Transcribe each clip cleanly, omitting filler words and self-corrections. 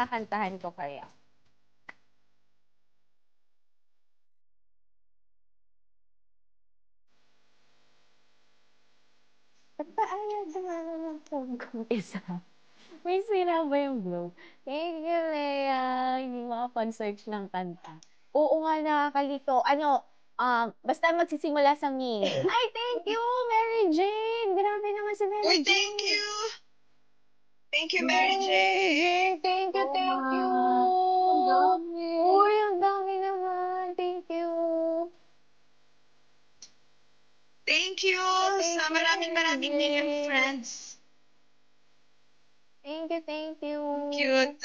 kakantahan ko kaya? Ba't ba ayaw dumalo ng phone ko isa? May sira ba yung globe? Thank you, Lea. Hindi makapag-search ng kanta. Oo nga, nakakalito. Basta magsisimula sa me. Ay, thank you, Mary Jane! Grabe naman si Mary Uy, Jane. thank you! Thank you, Mary Mary Jane! Jane, thank you, thank you! Uy, ang dami naman. Thank you. Thank you Thank sa you, maraming Mary million Jane. friends. Thank you, thank you. Cute.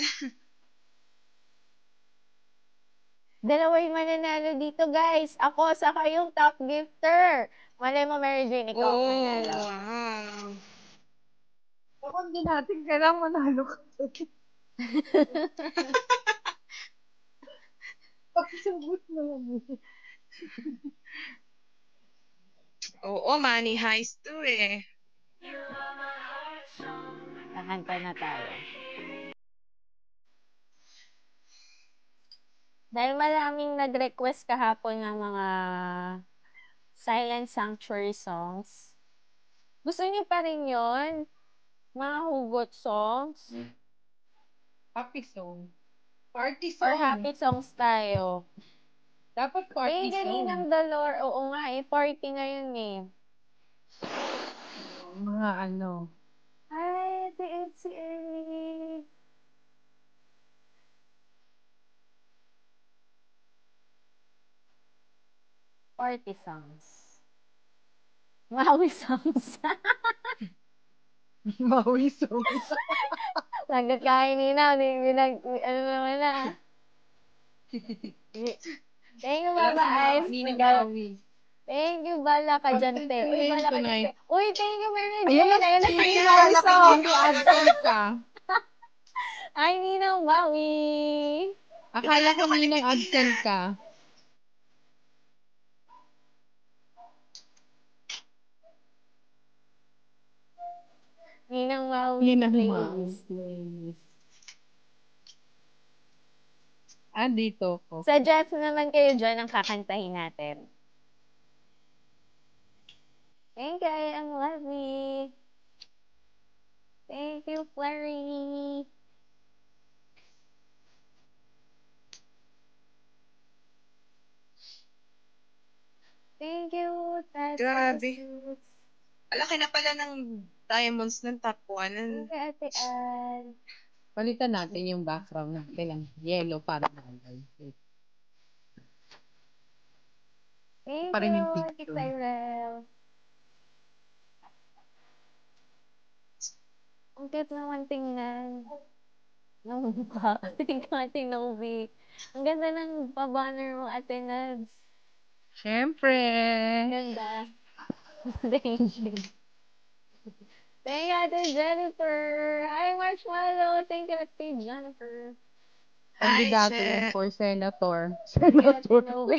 Dalawa yung mananalo dito, guys. Ako, saka yung top gifter. Malay mo, Mary Jane, ikaw ang Oh, manalo. wow. Ako hindi natin kailangan manalo ka. Pakisagot mo yan. Oo, money heist to eh. Kakanta na tayo. Dahil maraming nag-request kahapon ng mga silent sanctuary songs, gusto niyo pa rin yun? Mga hugot songs? Happy song. Party Or song. happy songs tayo? Dapat party song. Galing ng Dalor. Oo nga party ngayon eh. Mga ano. Hi, it's Ellie. Party songs. Maui songs. Maui song. Nagkakain nina. Ano naman na. Thank you, Baba Ice. Thank you, Bala ka dyan, te. Uy, Bala ka dyan, te. Uy, thank you, Mary Jane. Ayan Ayun na si si Maui Maui song. song. Absent ka. Ay, Ninang Maui. Akala ko ninang absent ka. Ninang Maui. Ninang Maui. Dito ko. Suggest naman kayo dyan ang kakantahin natin. Thank you, ang lovely. Thank you, Flurry. Thank you, Grabe. Malaki na pala ng diamonds ng top 1. Thank you, Ate Ann. Palitan natin yung background natin ng yellow para malay. Thank Pa rin you, yung Ate picture. Cyrel. Ang cute naman tingnan. Nung mukha. Tingnan, Novi. Ang ganda ng pa-banner mo, Ate Nads. Siyempre. Ganda. Thank you. Thank you, Ate Jennifer. Hi, Marshmallow. Thank you, Ate Jennifer. Kandidato Hi, yun for senator. Thank you, Ate Senator. Novi.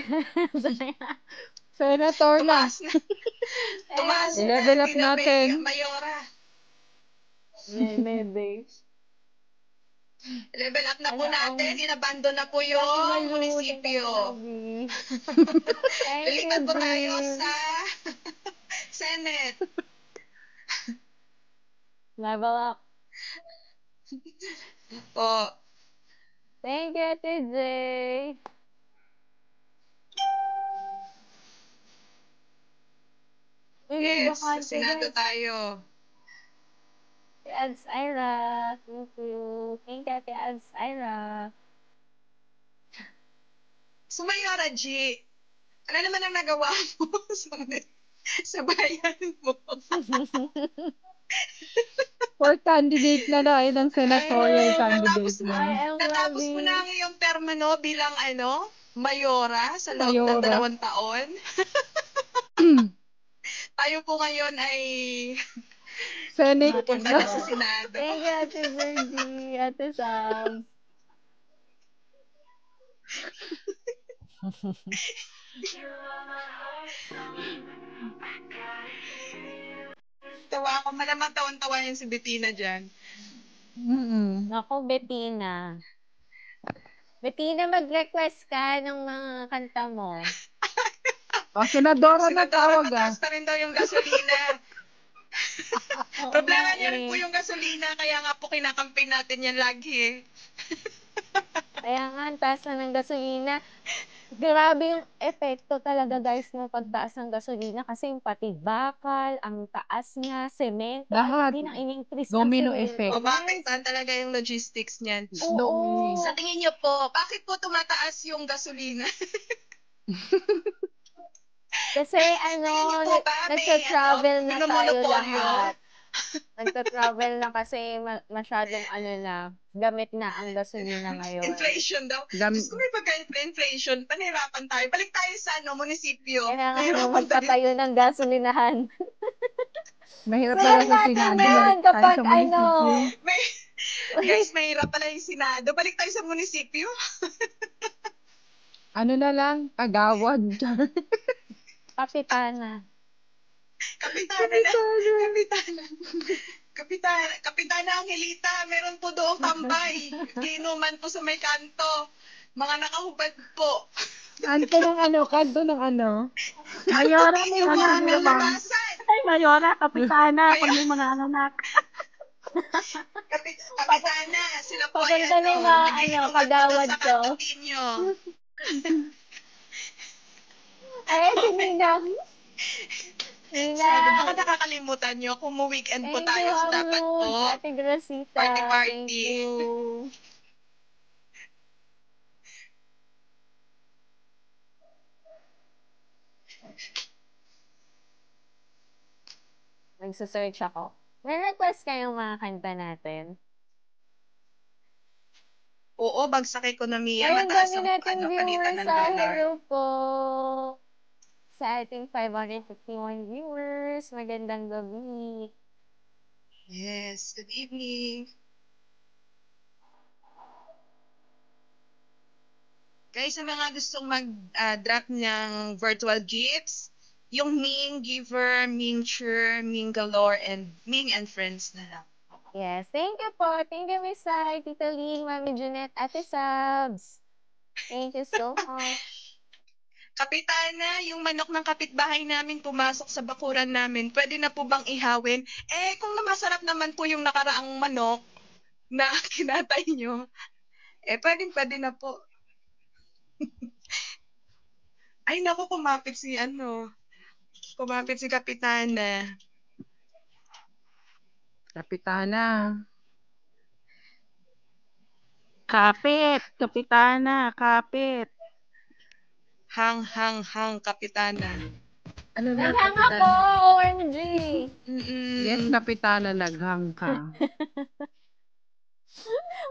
Senator na. Tumaas na. Tumaas na. I-level up natin. Mayora. Nede. Level up na po natin. Inabando na po yung munisipyo. Lilipat po tayo sa Senate. Level up. Po. Thank you, Ate Jay. Yes, sa Senado tayo. Ads Ira. Thank you. Thank you, Ate Ads Ira. Sumayora, G. Ano naman ang nagawa mo sa bayan mo? For candidate na tayo ng senatorial candidate na. Natapos mo na ang iyong termo no, bilang mayora sa loob ng 2 taon. Tayo po ngayon ay Senate pupunta na sa Senado. Thank you, Ate Virgie. Ate Sam. Tawa ako. Malamang tawan-tawa yan si Bettina dyan. Naku, Bettina. Bettina, mag-request ka ng mga kanta mo. O, Senadora na Senadora, tawag mataas na rin daw yung gasolina. Oo Problema nga niya rin po eh. yung gasolina, kaya nga po kinakamping natin yan lagi eh. Kaya nga, ang taas na ng gasolina. Grabe yung epekto talaga guys ng pagtaas ng gasolina kasi yung pati bakal, ang taas niya, semento, at Lahat. hindi nang in-increase ang Domino semento, effect. O guys. maapektuhan talaga yung logistics niyan. Oo. Sa tingin niyo po, bakit po tumataas yung gasolina? Kasi Tingin niyo po ba may nagta-travel na tayo monomonopolyo? lahat. Nagta-travel na kasi masyadong gamit na ang gasolina ngayon. Inflation daw. Diyos ko, may pagka-inflation, panirapan tayo. Balik tayo sa munisipyo. Kailangan nyo Nahirapan tayo. magpatayo ng gasolinahan. Mahirap Kaya talaga sa natin Senado. yun Balik tayo kapag sa munisipyo. May, guys, mahirap pala yung Senado. Balik tayo sa munisipyo. Ano na lang, kagawad. Kapitana. Kapitana na. Kapitana. Kapitana Angelita, meron po doong tambay. Ginuman po sa may kanto. Mga nakahubad po. Kanto ng ano? Mayora, Hindi niyo po Mayora, nalabasan. ay, Mayora, kapitana, pag may mga anak. Kapitana, sila po ay Papunta na yung mga nagiinuman po kagawad sa ko. kanto ninyo. Ay, si Ninang. Ninang. Baka nakakalimutan nyo, kung weekend po Thank you, tayo, so dapat Hamud. po, Ate Grosita. party-party. Thank you. Nagsasearch ako. May request kayong mga kanta natin? Oo, bagsak ekonomiya, Ay, ang mataas dami ang natin palitan viewers. ng Ay, dollar. hello po. Sa ating 551 viewers. Magandang gabi. Yes, good evening. Guys, sa mga gustong mag-drop ng virtual gifts, yung Ming Giver, Ming Sure, Ming Galore, and Ming and Friends na lang. Yes, thank you po. Thank you, Miss Sai, Tita Ling, Mami Jeanette, Ate Sabs. Thank you so much. Kapitana, yung manok ng kapitbahay namin pumasok sa bakuran namin. Pwede na po bang ihawin? Eh, kung masarap naman po yung nakaraang manok na kinatay nyo, pwede na po. Ay, naku, kumapit si Kapitana. Kapitana. Kapit, kapitana, kapit. Hang, Kapitana. Ano na, Naghang ako, Kapitana? OMG. Yes, Kapitana, naghang ka.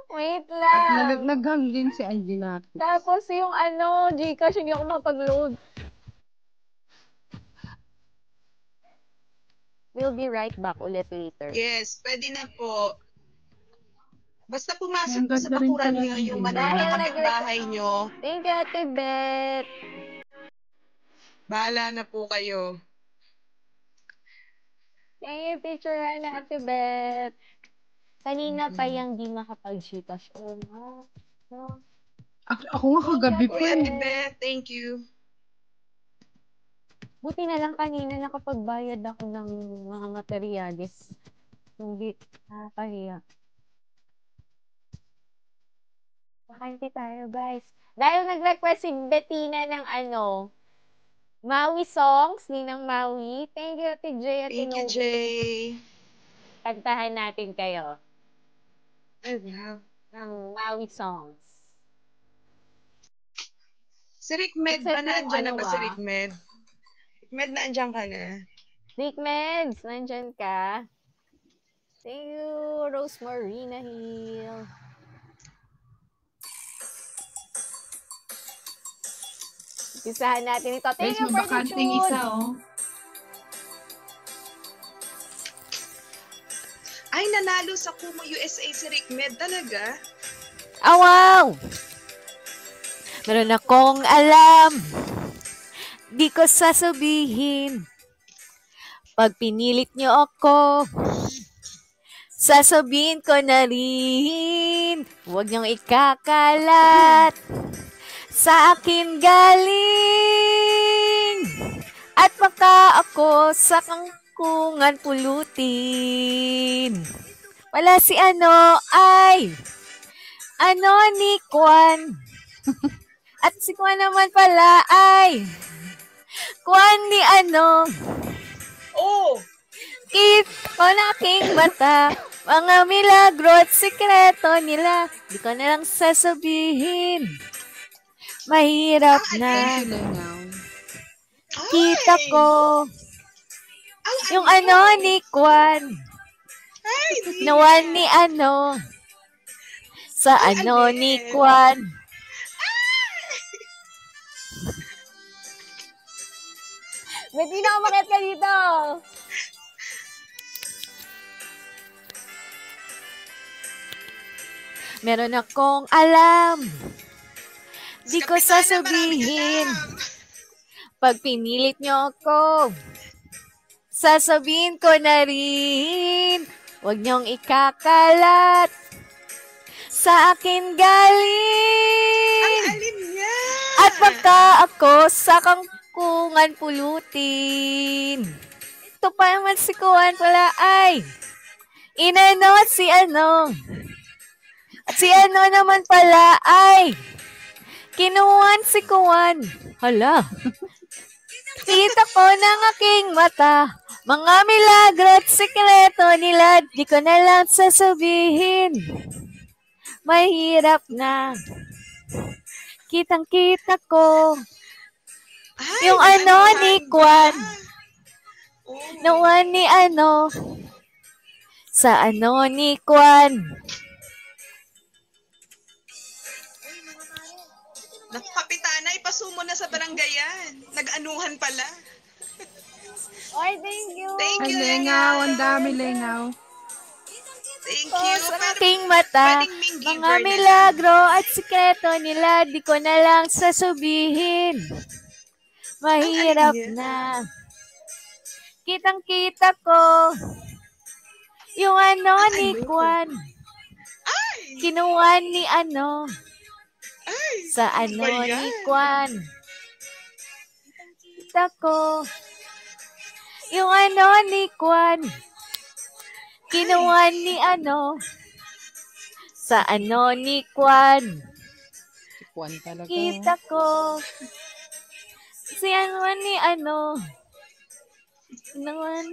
Wait At lang. naghang din si Angela. Tapos yung Gcash, hindi ako mapag-load. We'll be right back ulit later. Yes, pwede na po. Basta pumasok Ang po sa ganda rin bakuran pala nyo ng yung video. manok ng kapitbahay nyo. Thank you, Ate Bet. Bahala na po kayo. Thank you, Teacher Ana, Ate Bet. Kanina pa yung di makapag-Gcash. Oh, no. Ako nga kagabi Thank pa you, Kuya eh. Ate Bet. Tibe, thank you. Buti na lang kanina nakapagbayad ako ng mga materyales. Hindi nakakahiya. Bakante tayo, guys. Dahil nag-request si Bettina ng Maui songs, Ninang Maui. Thank you, Ate Jay at Thank you, Tino. Jay. Kantahan natin kayo. Ng Maui songs. Si Rick Med Except ba? Nandyan na yung ba si Rick Med? Rick Med, naandyan ka na. Rick Meds, nandyan ka. Thank you, Rosemarina Hill. Isahan natin ito. Thank Guys, you for the mabakanting tune. isa, oh. Ay, nanalo sa Kumu USA si Rick Med talaga. Oh, wow! Meron akong alam. Di ko sasabihin. Pag pinilit niyo ako, Sasabihin ko na rin, huwag niyong ikakalat. Sa akin galing, at baka ako sa kangkungan pulutin. Wala si ano ay, ano ni Kwan. At si Kwan naman pala ay, Kwan ni ano. Oh! Kita ko na aking mata, mga milagro at sikreto nila, di ko na lang sasabihin. Mahirap na. Silingaw. Kita ko yung ano ni Kwan. Nawan ni ano. Sa ano ni Kwan. Ba't di na umakit ka dito? Meron akong alam. Di ko sasabihin. Pag pinilit nyo ako, sasabihin ko na rin. Huwag nyong ikakalat. Sa akin galing. Ang alin niya! At baka ako sa kangkungan pulutin. Ito pa naman si Kuwan pala ay. Inano si ano. At si ano naman pala ay. Kinuwan si Kuwan. Hala. Kita ko ng aking mata. Mga milagro at sikreto nila. Di ko na lang sasabihin. Mahirap na. Kitang-kita ko. Ay, Yung ano ni Kwan. Oh. Nawan ni ano. Sa ano ni Kwan. Naku, Kapitana, ipasumo na sa barangayan. Nag-anuhan pala. Ay, thank you. Thank Ay, you, lingaw. Ang dami lingaw. Thank Oh, you. sa aking mata, pwedeng Ming mga Giver na milagro at sikreto nila, di ko na lang sasabihin. Mahirap Ang alin na. Kitang-kita ko. Yung ano ni Kwan. Kinuha ni ano. Ay, Sa ano ano ba ni yan? Kwan. Kita ko. Yung ano ni Kwan. Kinuha ni ano. Sa ano ni Kwan. Si Kwan talaga. Kita ko. Si ano ni ano. Naman.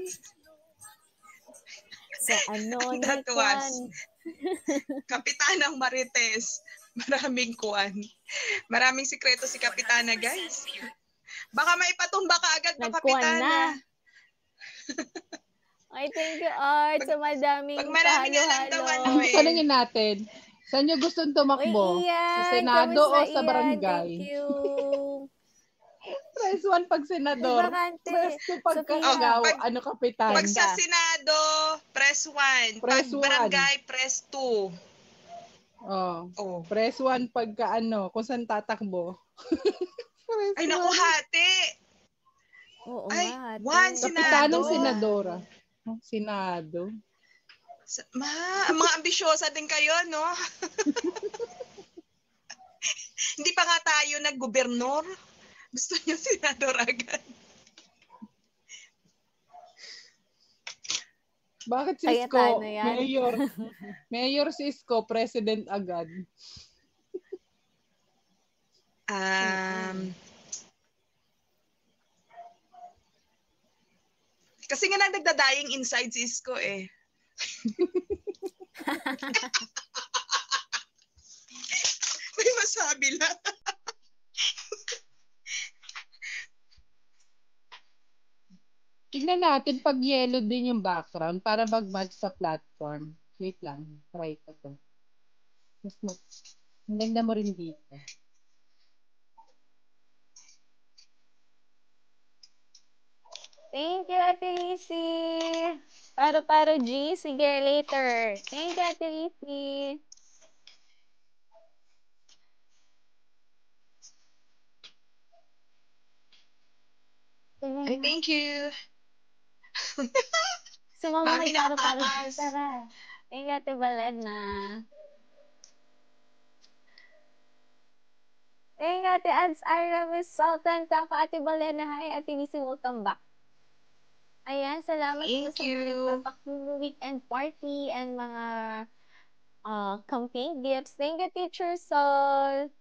Sa ano ni That Kwan. was Kapitanang Marites. Maraming kuwan. Maraming sikreto si Kapitana, guys. Baka maipatumba ka agad na Nagkuwan Kapitana. na. Ay, thank you, Art. Sa madaming Pag maraming alam daw, pahalo-halo. ano eh. Tanungin natin. Saan nyo gustong tumakbo? Uy, Ian. Sa Senado o Kamusta, sa Ian? barangay? Thank you. Press 1 pag senador. Bakante. Press 2 pag Sophia. kasagaw. Pag- Ano kapitan? Pag sa Senado, press 1. Press Pag 1. barangay, press 2. Oh. Oh. Press 1 pagka ano, kung saan tatakbo. Press Ay, naku, 1. hati. Oo Ay, nga. ate. one, Kapitanang Senado. senadora. Senado. Mga ambisyosa din kayo, no? Hindi pa nga tayo nag-gobernor. Gusto niyo senador agad. Bakit si Kaya Isko, tayo na yan. Mayor si Isko, president agad. Kasi nga nagdadaying inside si Isko eh. May masabi lang. Tignan natin pag yellow din yung background para mag-match sa platform. Wait lang. Try ko to. Maganda mo rin dito. Thank you, Ate Lizzy. Paro-paro G. Sige, later. Thank you, Ate Lizzy. Ay, thank you. Sumama kay Mami, paro-paro G. nakataas. Tara. Thank you, Ate Balena. Thank you, Ate Ads Ira, Miss Sultan, Taka, Ate Balena. Hi, Ate Nisi, welcome back. Ayan, salamat po Thank sa mga you. nagpapak-weekend party and mga campaign gifts. Thank you, Teacher Sol.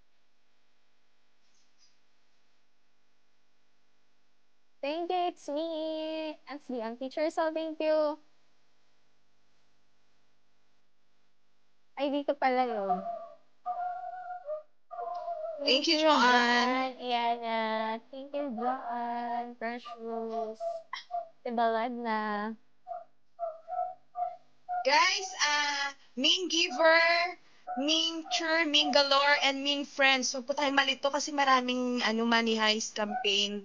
Thank you, it's me. SDM Teacher Sol, thank you. Ay, dito pala yun. Thank you, Joanne. Iana. Thank you, Joanne. Precious. Tibalad na. Guys, Ming Giver, Ming Chur, Ming Galore, and Ming Friends. Huwag po tayong malito kasi maraming money heist campaign.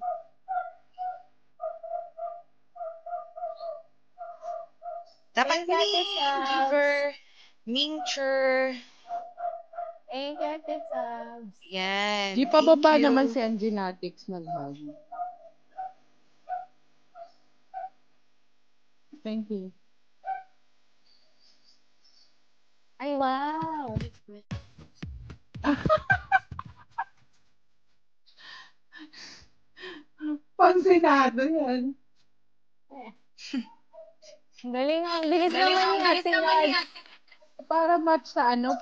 Dapat Thank you, Ate Ming Sabs. Giver, Ming Chur. Thank you, Ate Sabs. Yan. Di pa baba naman si Angenatics nag-hug. Thank you. Ay, wow. Pansinado yan. Galing ang bilis naman ni Ate Rod. Para match sa ano?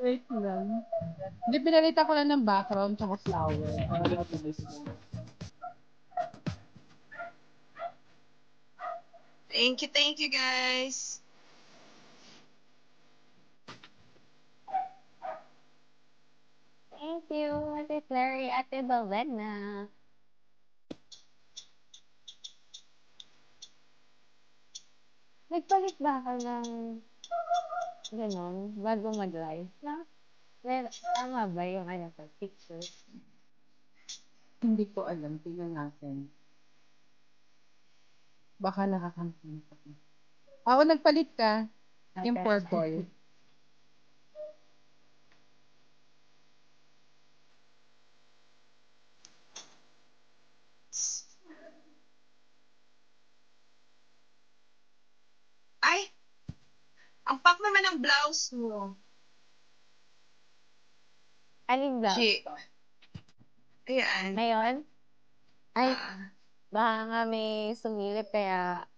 Wait lang. Hindi, pinalita ko lang ng background tsaka flower. Para mabilis lang. Thank you guys. Thank you, Ate Clary, Ate Balena. Nagpalit ba ka ng gano'n bago mag-live? Tama ba yung picture? Hindi ko alam. Tingnan natin. Baka nakakampin pa. Ako nagpalit ka. Yung purple. Ay! Ang pak naman ng blouse mo. Alin ba? Ayan. Ngayon? Ay, baka nga may sumilip kaya